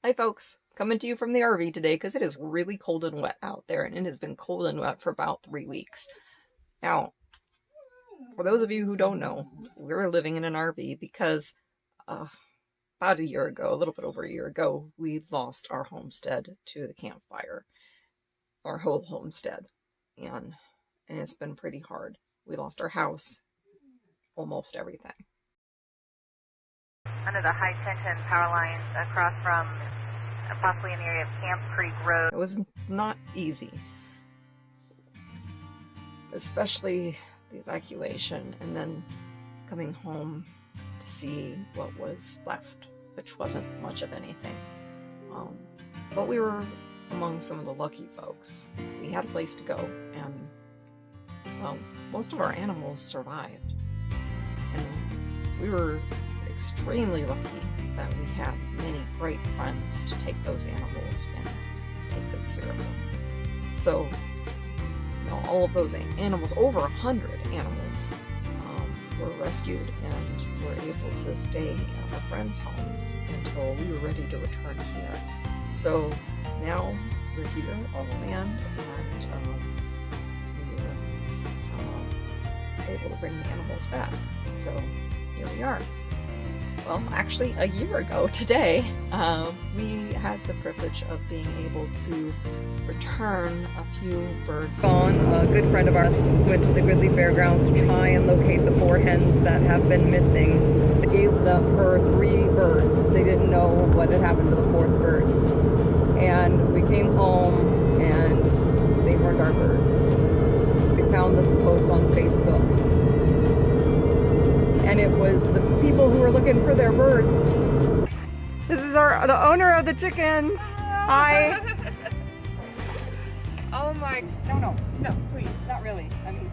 Hi folks, coming to you from the RV today because it is really cold and wet out there, and it has been cold and wet for about 3 weeks. Now, for those of you who don't know, we're living in an RV because about a year ago, a little bit over a year ago, we lost our homestead to the campfire, our whole homestead, and it's been pretty hard. We lost our house, almost everything. Under the high tension power lines across from possibly in the area of Camp Creek Road. It was not easy, especially the evacuation and then coming home to see what was left, which wasn't much of anything. But we were among some of the lucky folks. We had a place to go, and well, most of our animals survived. And we were extremely lucky that we had many great friends to take those animals and take good care of them. So, all of those animals, over 100 animals, were rescued and were able to stay at our friends' homes until we were ready to return here. So now we're here on land, and we were able to bring the animals back. So here we are. Well, actually, a year ago today, we had the privilege of being able to return a few birds. A good friend of ours went to the Gridley Fairgrounds to try and locate the 4 hens that have been missing. They gave her 3 birds. They didn't know what had happened to the 4th bird. And we came home and they weren't our birds. We found this post on Facebook. And it was the people who were looking for their birds. This is the owner of the chickens. Hi. Oh my, no, please, not really. I mean,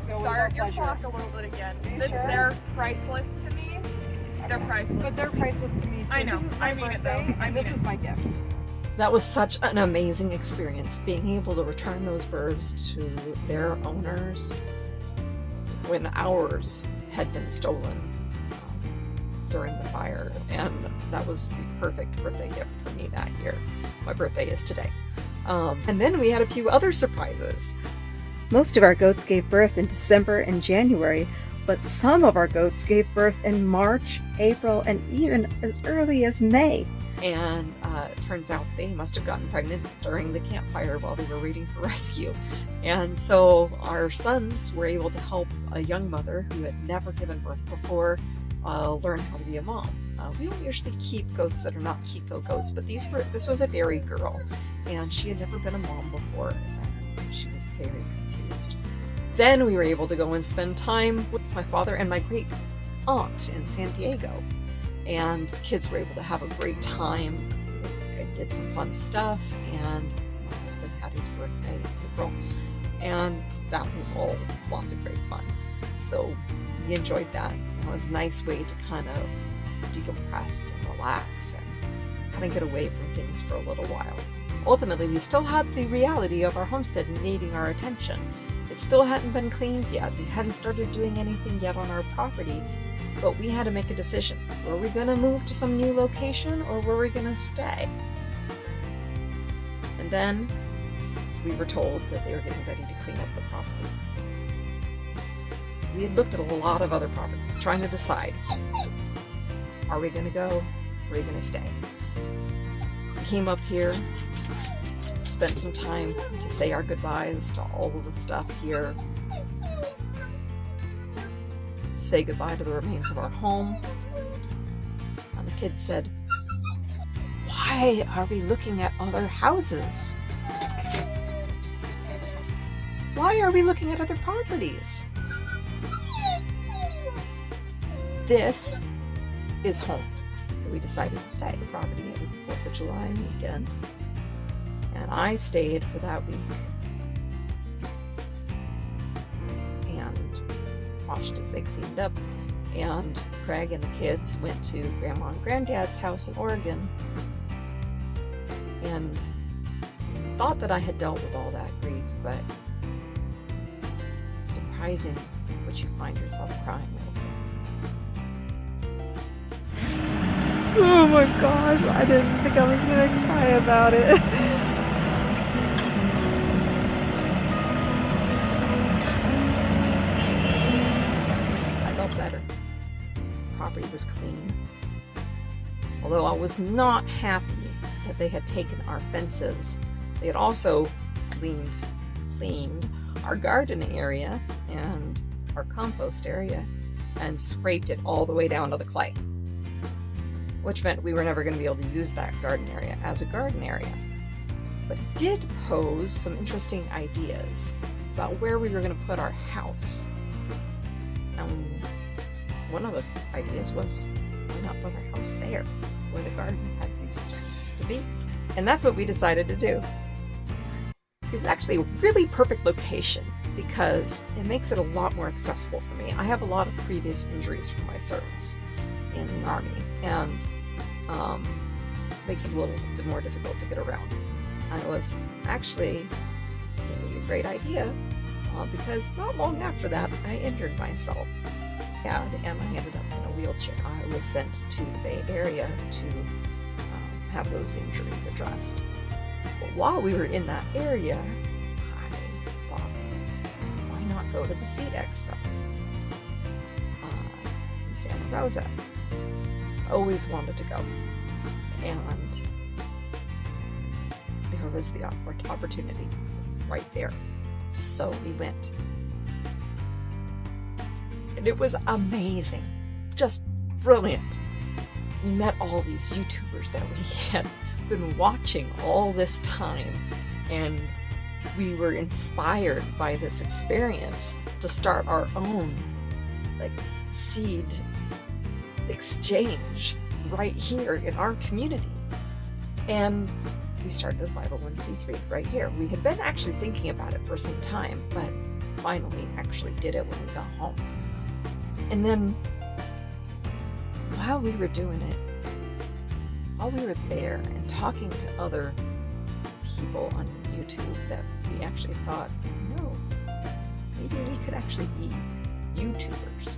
start your clock a little bit again. They're priceless to me. They're priceless. But they're priceless to me too. I know, I mean it though. And this is my gift. That was such an amazing experience, being able to return those birds to their owners when ours had been stolen during the fire, and that was the perfect birthday gift for me that year. My birthday is today. And then we had a few other surprises. Most of our goats gave birth in December and January, but some of our goats gave birth in March, April, and even as early as May. And it turns out they must have gotten pregnant during the campfire while they were waiting for rescue. And so our sons were able to help a young mother who had never given birth before learn how to be a mom. We don't usually keep goats that are not Kiko goats, but this was a dairy girl, and she had never been a mom before, and she was very confused. Then we were able to go and spend time with my father and my great aunt in San Diego, and the kids were able to have a great time. I did some fun stuff, and my husband had his birthday in April, and that was all lots of great fun. So we enjoyed that. It was a nice way to kind of decompress and relax and kind of get away from things for a little while. Ultimately, we still had the reality of our homestead needing our attention. It still hadn't been cleaned yet. We hadn't started doing anything yet on our property, but we had to make a decision. Were we going to move to some new location, or were we going to stay? And then we were told that they were getting ready to clean up the property. We had looked at a lot of other properties, trying to decide, are we going to go, or are we going to stay? We came up here, spent some time to say our goodbyes to all of the stuff here, to say goodbye to the remains of our home. And the kids said, why are we looking at other houses? Why are we looking at other properties? This is home. So we decided to stay at the property. It was the 4th of July weekend, and I stayed for that week and watched as they cleaned up, and Craig and the kids went to Grandma and Granddad's house in Oregon and thought that I had dealt with all that grief, but it's surprising what you find yourself crying over. Oh my gosh, I didn't think I was gonna cry about it. I felt better. The property was clean. Although I was not happy that they had taken our fences, they had also cleaned our garden area and our compost area and scraped it all the way down to the clay, which meant we were never going to be able to use that garden area as a garden area. But it did pose some interesting ideas about where we were going to put our house. One of the ideas was, why not put our house there, where the garden had used to be? And that's what we decided to do. It was actually a really perfect location because it makes it a lot more accessible for me. I have a lot of previous injuries from my service in the Army, and makes it a little bit more difficult to get around. And it was actually really a great idea because not long after that, I injured myself. And I ended up in a wheelchair. I was sent to the Bay Area to have those injuries addressed. But while we were in that area, I thought, why not go to the Seed Expo in Santa Rosa? Always wanted to go. And there was the opportunity right there. So we went. And it was amazing. Just brilliant. We met all these YouTubers that we had been watching all this time, and we were inspired by this experience to start our own seed exchange right here in our community. And we started a 501c3 right here. We had been actually thinking about it for some time, but finally actually did it when we got home. And then while we were doing it, while we were there and talking to other people on YouTube, that we actually thought, no, maybe we could actually be YouTubers.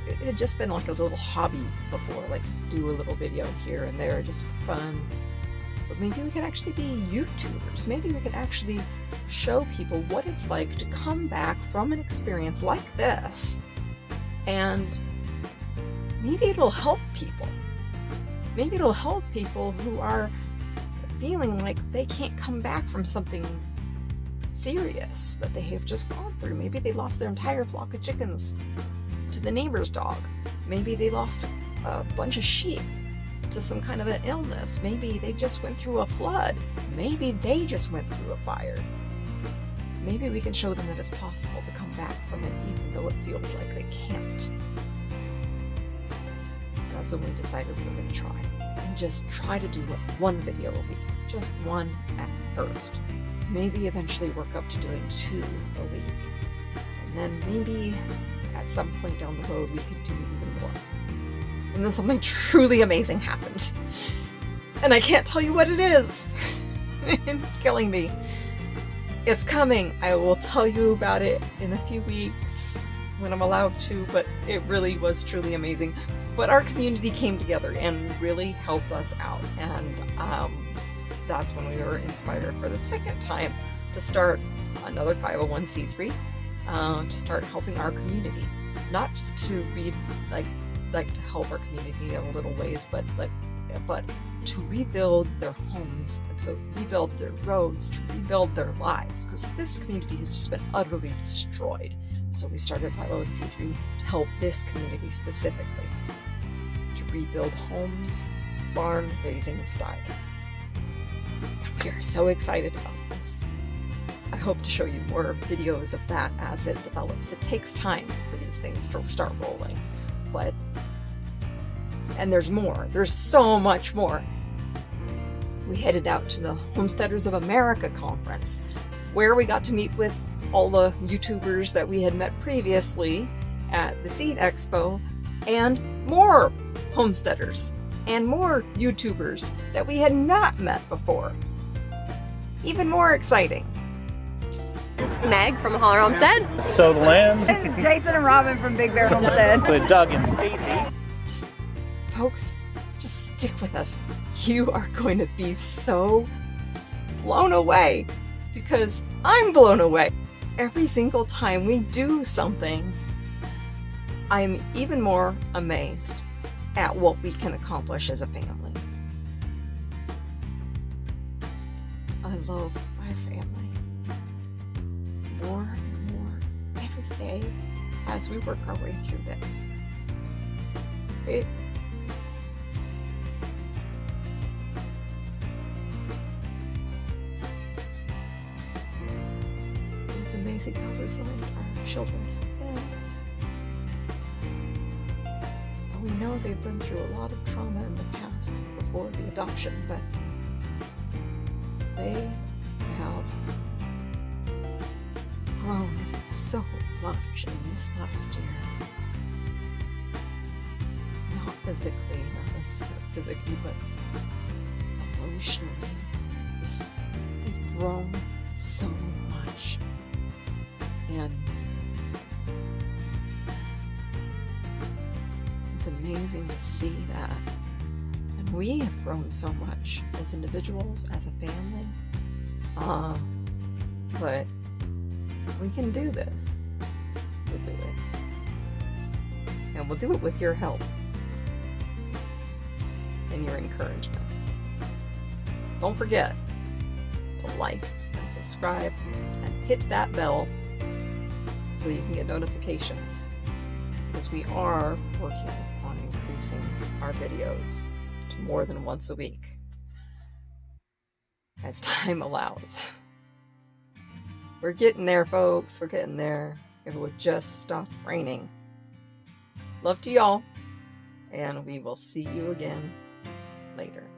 It had just been like a little hobby before, just do a little video here and there just for fun. But maybe we could actually be YouTubers. Maybe we could actually show people what it's like to come back from an experience like this, and maybe it'll help people. Maybe it'll help people who are feeling like they can't come back from something serious that they have just gone through. Maybe they lost their entire flock of chickens to the neighbor's dog. Maybe they lost a bunch of sheep to some kind of an illness. Maybe they just went through a flood. Maybe they just went through a fire. Maybe we can show them that it's possible to come back from it even though it feels like they can't. And that's when we decided we were going to try. And just try to do one video a week. Just one at first. Maybe eventually work up to doing 2 a week. And then maybe at some point down the road we could do even more. And then something truly amazing happened. And I can't tell you what it is. It's killing me. It's coming. I will tell you about it in a few weeks when I'm allowed to, but it really was truly amazing. But our community came together and really helped us out. And that's when we were inspired for the second time to start another 501c3, to start helping our community. Not just to be to help our community in little ways, but to rebuild their homes, to rebuild their roads, to rebuild their lives, because this community has just been utterly destroyed. So we started 501c3 to help this community specifically, to rebuild homes, barn raising style. And we are so excited about this. I hope to show you more videos of that as it develops. It takes time for these things to start rolling, and there's more. There's so much more. We headed out to the Homesteaders of America conference, where we got to meet with all the YouTubers that we had met previously at the Seed Expo, and more homesteaders and more YouTubers that we had not met before. Even more exciting. Meg from Holler Homestead. Sow the land. This is Jason and Robin from Big Bear Homestead. With Doug and Stacy. Folks, Just stick with us. You are going to be so blown away, because I'm blown away. Every single time we do something, I'm even more amazed at what we can accomplish as a family. I love my family more and more every day as we work our way through this. It's amazing how resilient our children have been. We know they've been through a lot of trauma in the past before the adoption, but they have grown so much in this last year. Not physically, but emotionally. Just, they've grown so much. And it's amazing to see that. And we have grown so much as individuals, as a family. But we can do this. We'll do it. And we'll do it with your help and your encouragement. Don't forget to like and subscribe and hit that bell so you can get notifications, because we are working on increasing our videos to more than once a week as time allows. We're getting there, folks. We're getting there. If it would just stop raining. Love to y'all, and we will see you again later.